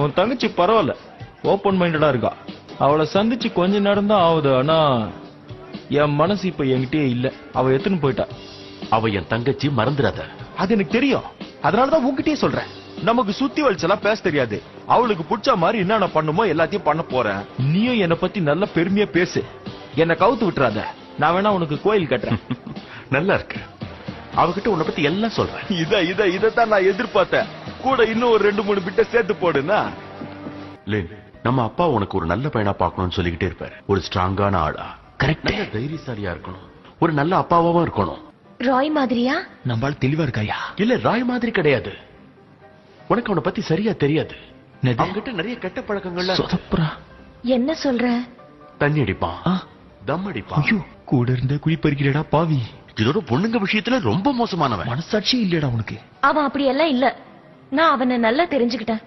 உன் தங்கச்சி பரவாயில்ல, ஓப்பன் மைண்டடா இருக்கா. அவளை சந்திச்சு கொஞ்ச நேரம் தான் ஆகுது. ஆனா என் மனசு இப்ப என்கிட்டயே இல்ல. அவ எத்துன்னு போயிட்டா. அவ என் தங்கச்சி, மறந்துடாத. அது எனக்கு தெரியும். அதனாலதான் உன்கிட்டயே சொல்றேன். நமக்கு சுத்தி வலிச்செல்லாம் பேச தெரியாது. அவளுக்கு பிடிச்ச மாதிரி என்னென்ன பண்ணுமோ எல்லாத்தையும் பண்ண போறேன். நீயும் என்னை பத்தி நல்ல பெருமையா பேசு. என்ன கவுத்து விட்டுறாத. நான் வேணா உனக்கு கோயில் கட்டுறேன். நல்லா இருக்கு. அவகிட்ட உன்னை பத்தி எல்லாம் சொல்றேன். இதத்தான் நான் எதிர்பார்த்தேன். கூட இன்னும் ஒரு 2-3 பிட்ட சேர்த்து போடுனா. லின், நம்ம அப்பா உனக்கு ஒரு நல்ல பையனா பார்க்கணும்னு சொல்லிக்கிட்டே இருப்பாரு. ஒரு ஸ்ட்ராங்கான ஆளா, கரெக்ட், தைரியசாலியா இருக்கணும். ஒரு நல்ல அப்பாவாவும் இருக்கணும். ராய் மாதிரியா? நம்மால் தெளிவா இருக்காயா? இல்ல, ராய் மாதிரி கிடையாது. உனக்கு அவனை பத்தி சரியா தெரியாது. அவங்கிட்ட நிறைய கெட்ட பழக்கங்கள்ல. என்ன சொல்ற? தண்ணி அடிப்பான், தம் அடிப்பான். ஐயோ, கூட இருந்த குழி பறிக்கிறடா பாவி. இதோட பொண்ணுங்க விஷயத்துல ரொம்ப மோசமானவன். மனசாட்சி இல்லடா உனக்கு. அவன் அப்படியெல்லாம் இல்ல. நான் அவனை நல்லா தெரிஞ்சுக்கிட்டேன்.